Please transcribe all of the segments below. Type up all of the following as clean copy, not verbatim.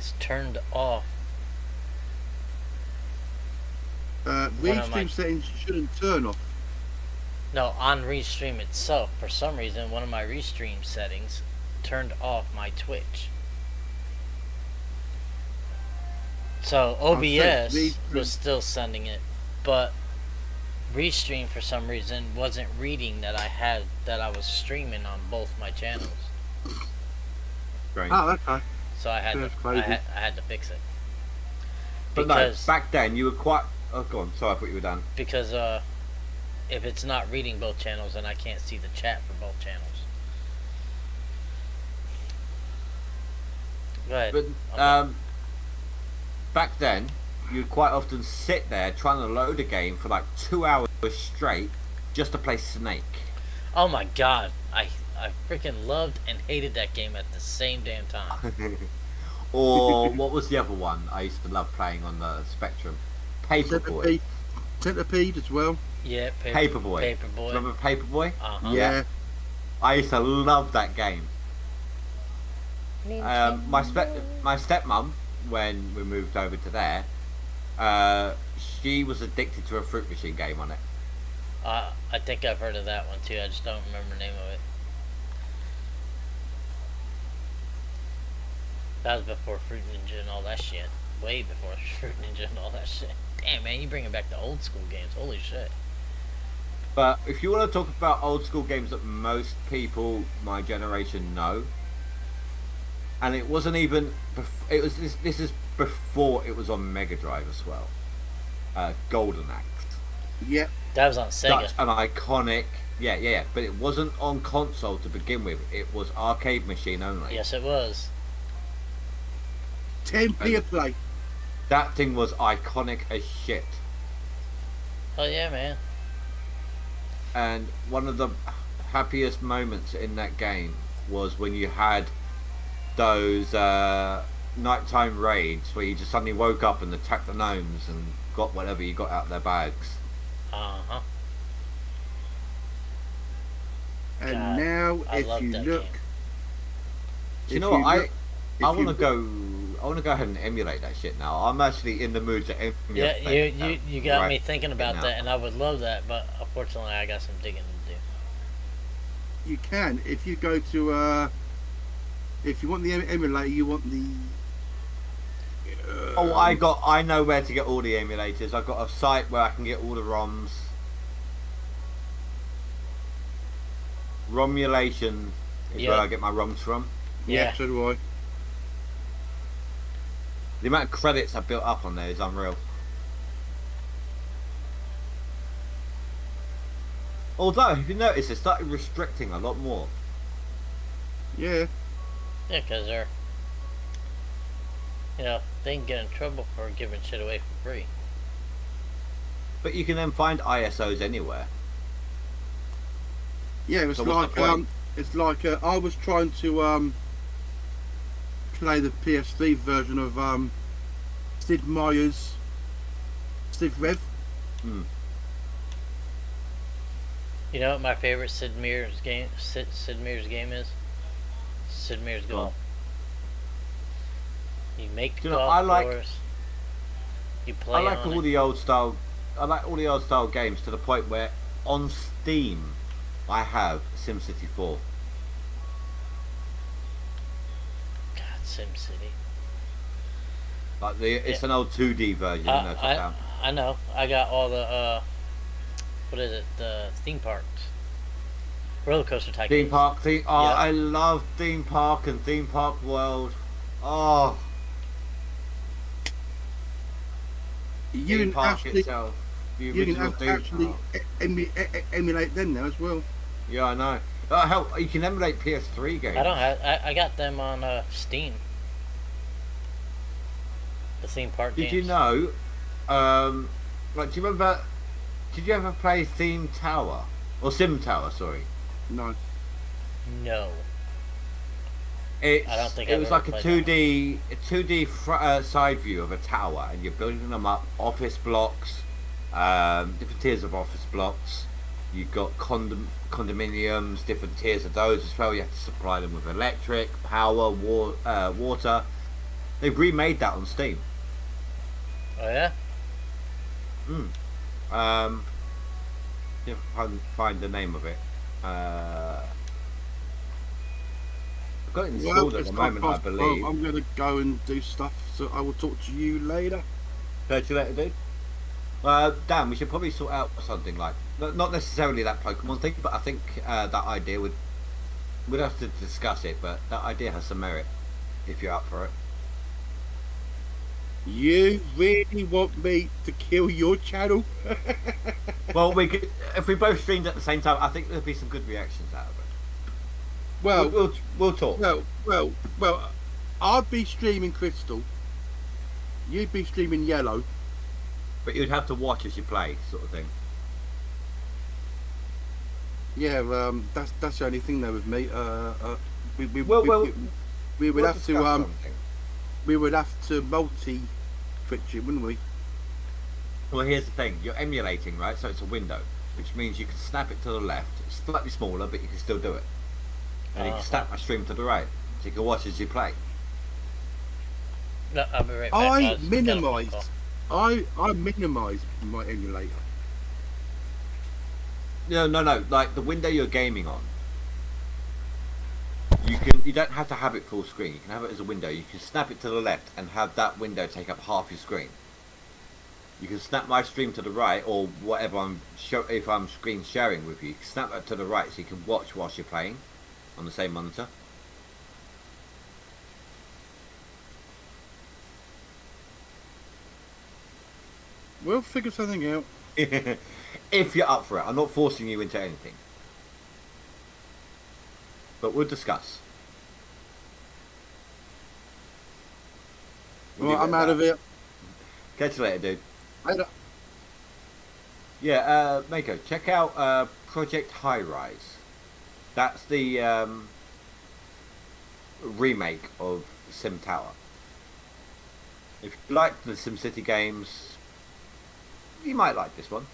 settings turned off one of my Restream settings shouldn't turn off. no on Restream itself. For some reason, one of my Restream settings turned off my Twitch. So OBS was still sending it, but Restream for some reason wasn't reading that I was streaming on both my channels. Strange. Oh, okay. So I had That's to crazy. I had to fix it. But no, back then you were quite. Oh, go on. Sorry, I thought you were done. Because if it's not reading both channels, then I can't see the chat for both channels. Go ahead. But back then, you'd quite often sit there trying to load a game for like 2 hours straight just to play Snake. Oh my god, I freaking loved and hated that game at the same damn time. Or what was the other one I used to love playing on the Spectrum? Paperboy. Centipede as well. Yeah, Paperboy. Paperboy. Remember Paperboy? Uh-huh. Yeah. I used to love that game. My stepmom, when we moved over to there, she was addicted to a fruit machine game on it. I think I've heard of that one too. I just don't remember the name of it. That was before Fruit Ninja and all that shit. Way before Fruit Ninja and all that shit. Damn, man, you bringing back the old school games. Holy shit. But if you want to talk about old school games that most people my generation know, and it wasn't even, it was this is before it was on Mega Drive as well. Golden Axe. Yeah. That was on Sega. Such an iconic, yeah. But it wasn't on console to begin with. It was arcade machine only. Yes, it was. 10p a play. That thing was iconic as shit. Oh yeah, man. And one of the happiest moments in that game was when you had those nighttime raids where you just suddenly woke up and attacked the gnomes and got whatever you got out of their bags. Uh-huh. And God, now, I if love you that look, game. Do you know what? I want to go. I want to go ahead and emulate that shit now. I'm actually in the mood to emulate. Yeah, you got right me thinking about now. that, and I would love that, but unfortunately, I got some digging to do. you can. If you go to, if you want the emulator, you want the. Oh, I know where to get all the emulators. I've got a site where I can get all the ROMs. Romulation is where I get my ROMs from. Yeah, so do I. The amount of credits I built up on there is unreal. Although, if you notice, they started restricting a lot more. Yeah. Yeah, because they're, they can get in trouble for giving shit away for free. But you can then find ISOs anywhere. Yeah, it's So what's the like point? it's like I was trying to play the PS3 version of Sid Meier's Sid Rev. Hmm. You know what my favorite Sid Meier's game is? Sid Meier's Golf. You make Do you know, golf I like- course. You play I like on all it. the old style. I like all the old style games to the point where on Steam I have SimCity 4. God, SimCity. Like it's an old 2D version. I know. I got all the what is it? The theme parks. Roller Coaster Tycoon. Theme Park. Oh, Yeah. I love Theme Park and Theme Park World. Oh, You Theme can Park actually itself. The you can original Theme actually Park. emulate them now as well. Yeah, I know. Oh, hell, you can emulate PS3 games. I don't have. I got them on Steam. The theme park Did games. you know? Like, do you remember? Did you ever play Theme Tower or Sim Tower? Sorry. No. No. It's, I don't think it I've was ever like a played 2D side view of a tower, and you're building them up, office blocks, different tiers of office blocks. You've got condominiums, different tiers of those as well. You have to supply them with electric, power, water, They've remade that on Steam. Oh yeah. If I can find the name of it. I've got it installed at the moment, I believe. I'm going to go and do stuff, so I will talk to you later. Catch you later, dude. Dan, we should probably sort out something like, not necessarily that Pokemon thing, but I think that idea we'd have to discuss it, but that idea has some merit if you're up for it. You really want me to kill your channel? Well, we could, if we both streamed at the same time, I think there'd be some good reactions out of it. Well, we'll talk. Well, I'd be streaming Crystal. You'd be streaming Yellow. But you'd have to watch as you play, sort of thing. Yeah, that's the only thing there with me. We would have to something. we would have to multi-twitch it, wouldn't we? Well, here's the thing: you're emulating, right? So it's a window, which means you can snap it to the left. It's slightly smaller, but you can still do it. And you can snap my stream to the right, so you can watch as you play. No, I'll be right back. I minimise my emulator. No. Like the window you're gaming on, you don't have to have it full screen. You can have it as a window. You can snap it to the left and have that window take up half your screen. You can snap my stream to the right, or whatever if I'm screen sharing with you. You can snap that to the right so you can watch whilst you're playing on the same monitor. We'll figure something out. If you're up for it. I'm not forcing you into anything. But we'll discuss. Well, I'm out of here. Catch you later, dude. Later. Yeah, Mako, check out Project High Rise. That's the remake of Sim Tower. If you like the SimCity games, you might like this one.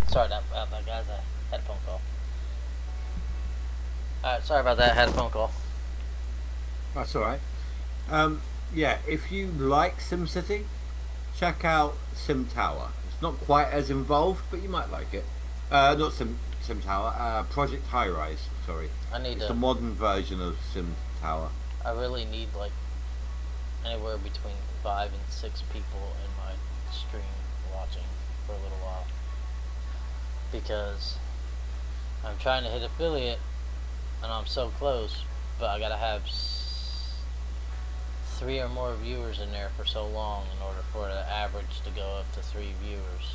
Sorry about that, guys. I had a phone call. Alright, sorry about that. I had a phone call. That's alright. Yeah, if you like SimCity, check out Sim Tower. It's not quite as involved, but you might like it. Not Sim Tower, Project High Rise, sorry. It's a modern version of Sim Tower. I really need like anywhere between 5 and 6 people in my stream watching for a little while. Because I'm trying to hit affiliate and I'm so close, but I gotta have 3 or more viewers in there for so long in order for the average to go up to 3 viewers.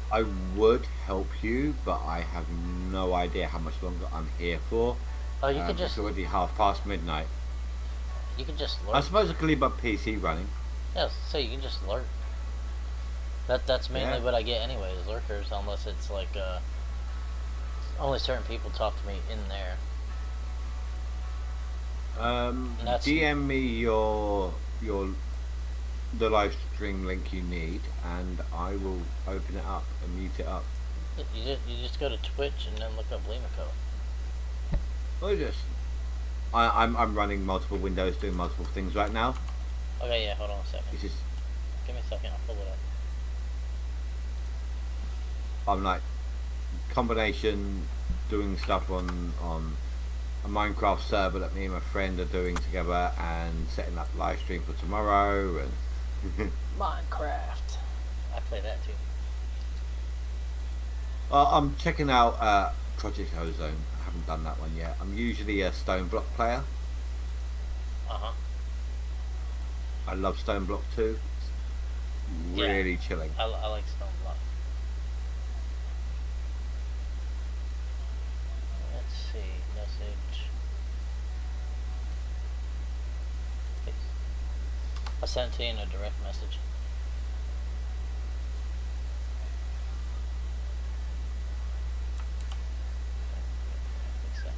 I would help you, but I have no idea how much longer I'm here for. Oh, you could just... It's already midnight. You could just lurk. I suppose I could leave my PC running. Yeah, so you can just lurk. That's mainly Yeah. what I get anyway, is lurkers, unless it's like only certain people talk to me in there. And that's DM me your the live stream link you need, and I will open it up and mute it up. you just go to Twitch and then look up Limico. Or just I'm running multiple windows, doing multiple things right now. Okay, yeah, hold on a second. It's just Give me a second, I'll pull it up. I'm like combination doing stuff on a Minecraft server that me and my friend are doing together, and setting up live stream for tomorrow, and Minecraft. I play that too. I'm checking out Project Ozone. I haven't done that one yet. I'm usually a Stone Block player. Uh-huh. I love Stone Block too. It's really chilling. I like Stone Block. Let's see, message. Paste. I sent it to you in a direct message. Fix that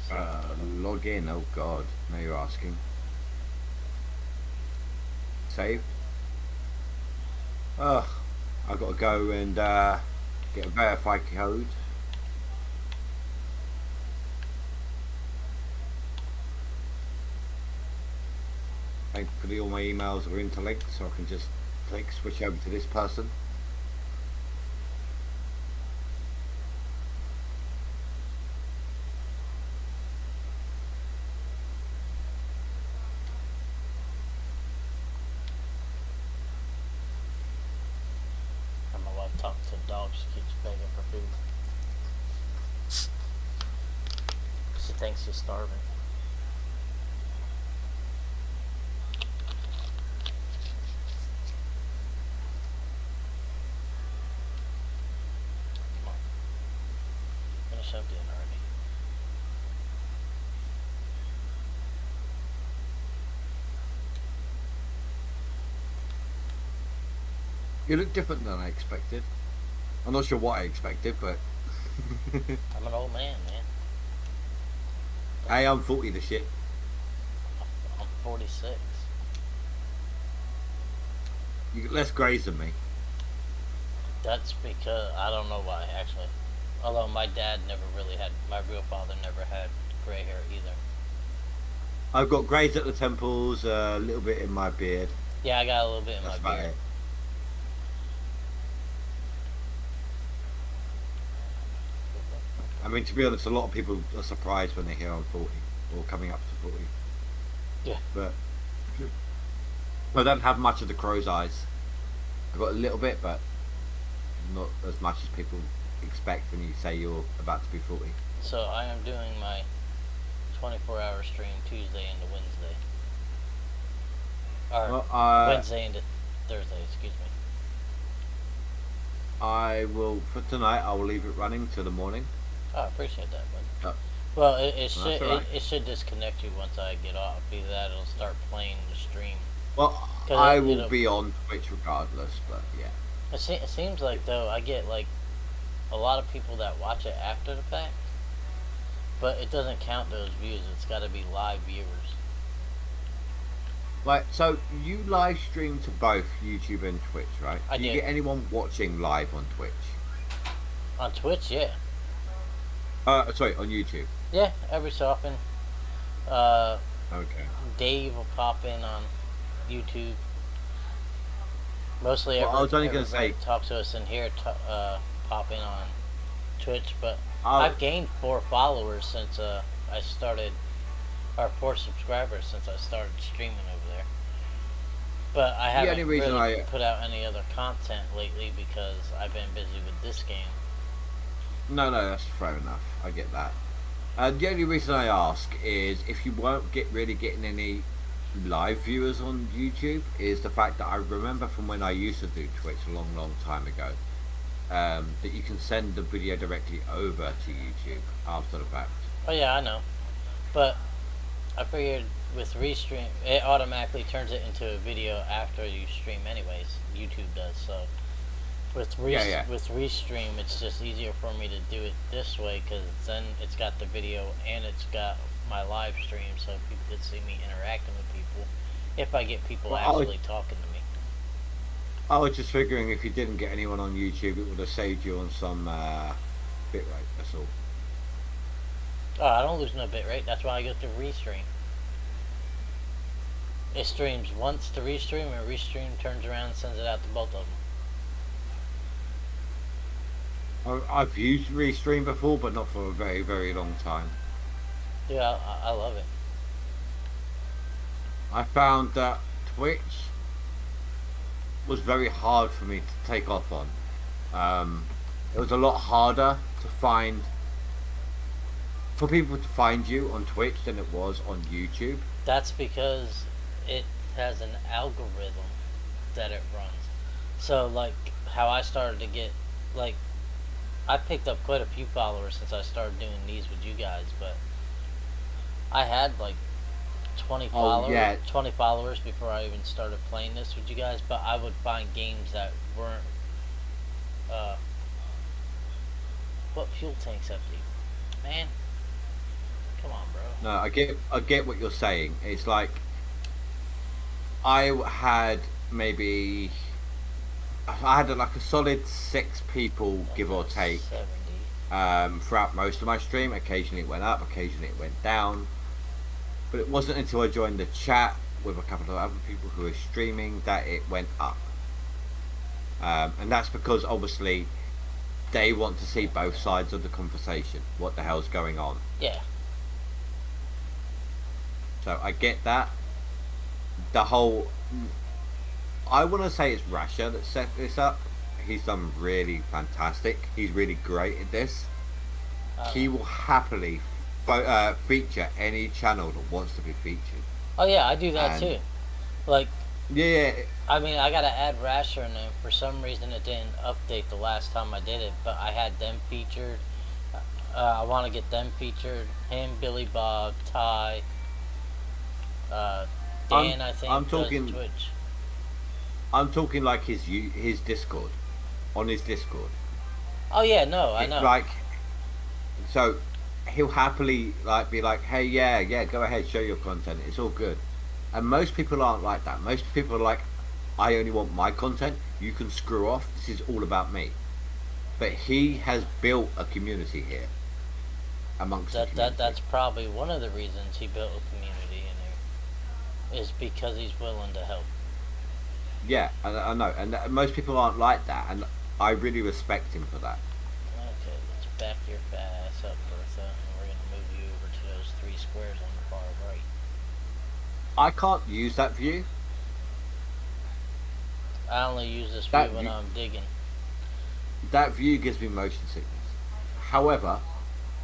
so I can Log in. Oh god, now you're asking. Save. Ugh, I've got to go and get a verify code. Thankfully all my emails are interlinked, so I can just switch over to this person. And my wife talks to the dog, she keeps begging for food. She thinks she's starving. Come on. Finish up dinner already. You look different than I expected. I'm not sure what I expected, but I'm an old man, man. hey, I'm 40 this year. I'm 46. You got less greys than me. That's because I don't know why, actually. Although my dad never really had, my real father never had gray hair either. I've got greys at the temples, a little bit in my beard. Yeah, I got a little bit in That's my about beard. it. I mean, to be honest, a lot of people are surprised when they hear I'm 40 or coming up to 40. Yeah. But I don't have much of the crow's eyes. I've got a little bit, but not as much as people expect when you say you're about to be 40. So I am doing my 24-hour stream Tuesday into Wednesday. Or Well, Wednesday into Thursday, excuse me. I will, for tonight, I will leave it running till the morning. Oh, I appreciate that, bud. Oh. Well, it That's should alright. it should disconnect you once I get off. Either that, it'll start playing the stream. Well, 'Cause I it'll- will be on Twitch regardless, but yeah. It seems like though I get like a lot of people that watch it after the fact, but it doesn't count those views. It's got to be live viewers. Right, so you live stream to both YouTube and Twitch, right? I do you do. get anyone watching live on Twitch? On Twitch, yeah, Sorry, on YouTube. yeah. Every so often, Okay. Dave will pop in on YouTube. Mostly, Well, I was only gonna everybody say- talk to us in here. Pop in on Twitch, but Oh. I've gained 4 followers since I started, or 4 subscribers since I started streaming over there. But I haven't only reason really I- put out any other content lately because I've been busy with this game. No, that's fair enough. I get that. The only reason I ask is if you won't really getting any live viewers on YouTube is the fact that I remember from when I used to do Twitch a long time ago, that you can send the video directly over to YouTube after the fact. Oh yeah, I know, but I figured with restream, it automatically turns it into a video after you stream, anyways. YouTube does so. Yeah. With restream, it's just easier for me to do it this way because then it's got the video and it's got my live stream, so people can see me interacting with people. If I get people Well, actually talking to me. I was just figuring if you didn't get anyone on YouTube, it would have saved you on some bitrate. That's all. Oh, I don't lose no bit rate. That's why I go through restream. It streams once to restream, and restream turns around and sends it out to both of them. I've used Restream before, but not for a very, very long time. Yeah, I love it. I found that Twitch was very hard for me to take off on. It was a lot harder to find for people to find you on Twitch than it was on YouTube. That's because it has an algorithm that it runs. So, like, how I started to get, like, I picked up quite a few followers since I started doing these with you guys, but I had, like, 20 followers, yeah. 20 followers before I even started playing this with you guys, but I would find games that weren't, what fuel tank's empty? Man, come on, bro. No, I get what you're saying. It's like I had like a solid 6 people, give or take, 70. throughout most of my stream. Occasionally it went up, occasionally it went down. But it wasn't until I joined the chat with a couple of other people who were streaming that it went up. And that's because obviously they want to see both sides of the conversation. What the hell's going on? Yeah. So I get that. The whole... I want to say it's Rasha that set this up. He's done really fantastic. He's really great at this. He will happily feature any channel that wants to be featured. Oh yeah, I do that too. Like, yeah. I mean, I gotta add Rasher in there. For some reason, it didn't update the last time I did it, but I had them featured. I want to get them featured. Him, Billy Bob, Ty, Dan. I think I'm talking does Twitch. I'm talking like his Discord, on his Discord. Oh yeah, no, I know. Like, so he'll happily like be like, hey, yeah, go ahead, show your content. It's all good. And most people aren't like that. Most people are like, I only want my content. You can screw off. This is all about me. But he has built a community here. Amongst the community. That's probably one of the reasons he built a community in here. Is because he's willing to help. Yeah, I know, and most people aren't like that, and I really respect him for that. Okay, let's back your fat ass up, Bertha, and we're gonna move you over to those 3 squares on the far right. I can't use that view. I only use this view when I'm digging. That view gives me motion sickness. However,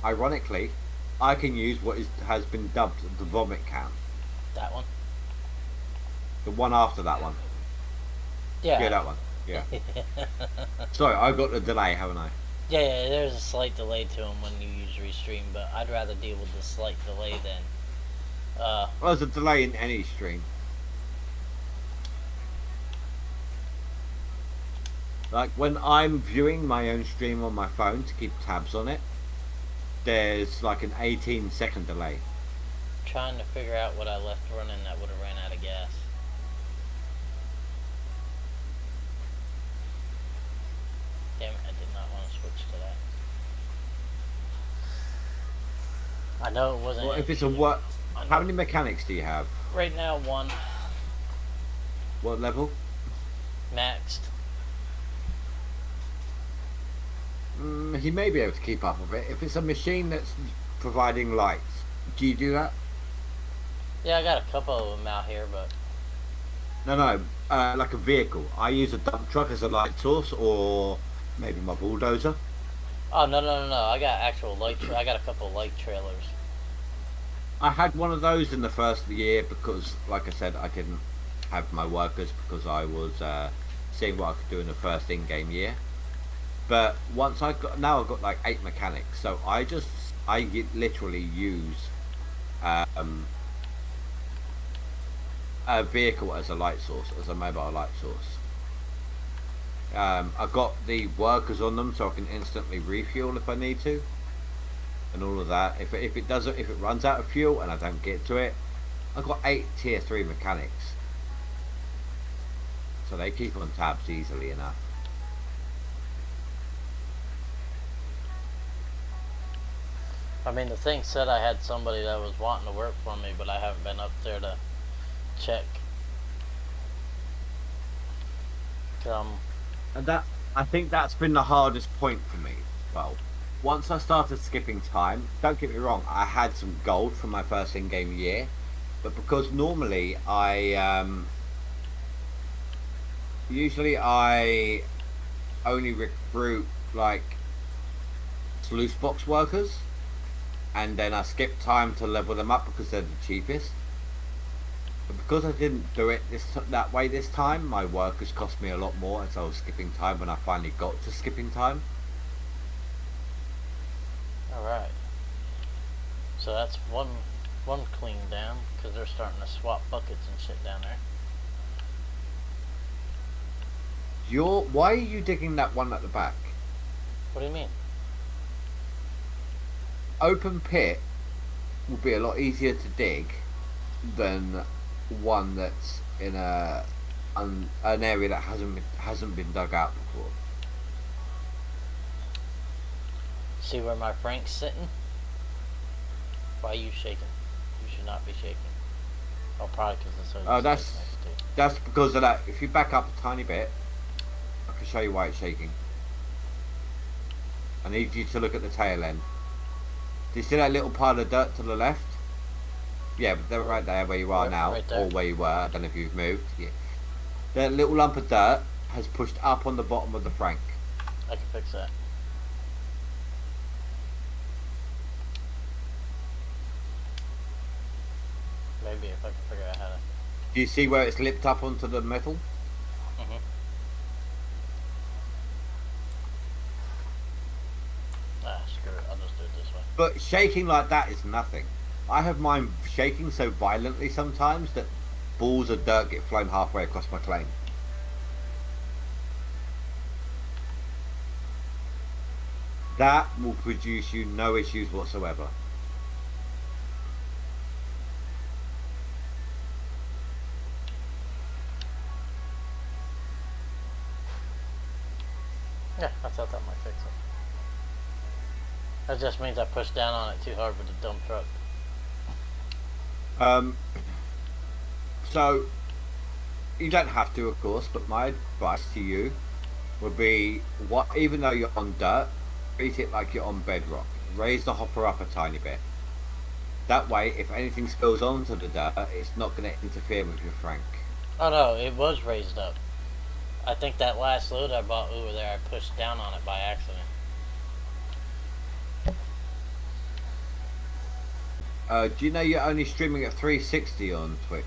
ironically, I can use what has been dubbed the vomit cam. That one? The one after that one. Yeah, that one. Yeah. Sorry, I got the delay, haven't I? Yeah, there's a slight delay to them when you use Restream, but I'd rather deal with the slight delay than... Well, there's a delay in any stream. Like, when I'm viewing my own stream on my phone to keep tabs on it, there's like an 18-second delay. Trying to figure out what I left running that would have ran out of gas. Damn it, I did not want to switch to that. I know it wasn't... Well, if it's a what... How many mechanics do you have? Right now, 1. What level? Maxed. He may be able to keep up with it. If it's a machine that's providing lights, do you do that? Yeah, I got a couple of them out here, but... No, like a vehicle. I use a dump truck as a light source, or maybe my bulldozer. Oh, no. I got actual light... I got a couple of light trailers. I had one of those in the first year because, like I said, I didn't have my workers because I was seeing what I could do in the first in-game year. But once I've got like 8 mechanics, so I literally use a vehicle as a light source, as a mobile light source. I've got the workers on them so I can instantly refuel if I need to, and all of that. If it runs out of fuel and I don't get to it, I've got 8 tier 3 mechanics, so they keep on tabs easily enough. I mean, the thing said I had somebody that was wanting to work for me, but I haven't been up there to check. And that, I think that's been the hardest point for me. Well, once I started skipping time, don't get me wrong, I had some gold from my first in-game year, but because normally usually I only recruit like sluice box workers, and then I skip time to level them up because they're the cheapest. But because I didn't do it that way this time, my workers cost me a lot more as I was skipping time when I finally got to skipping time. Alright. So that's one clean down, because they're starting to swap buckets and shit down there. Why are you digging that one at the back? What do you mean? Open pit will be a lot easier to dig than one that's in an area that hasn't been dug out before. See where my Frank's sitting? Why are you shaking? You should not be shaking. Oh, probably because the Oh, that's because of that. If you back up a tiny bit, I can show you why it's shaking. I need you to look at the tail end. Do you see that little pile of dirt to the left? Yeah, but they're right there where you are now, right there. or where you were. I don't know if you've moved. Yeah. That little lump of dirt has pushed up on the bottom of the Frank. I can fix that. Maybe if I can figure out how to. Do you see where it's lipped up onto the metal? Mm-hmm. Ah, screw it. I'll just do it this way. But shaking like that is nothing. I have mine shaking so violently sometimes that balls of dirt get flown halfway across my claim. That will produce you no issues whatsoever. Yeah, I thought that might fix it. That just means I pushed down on it too hard with the dump truck. So you don't have to, of course, but my advice to you would be, even though you're on dirt, treat it like you're on bedrock. Raise the hopper up a tiny bit. That way, if anything spills onto the dirt, it's not going to interfere with your Frank. Oh no, it was raised up. I think that last load I bought over there, I pushed down on it by accident. Do you know you're only streaming at 360 on Twitch?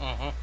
Mm-hmm.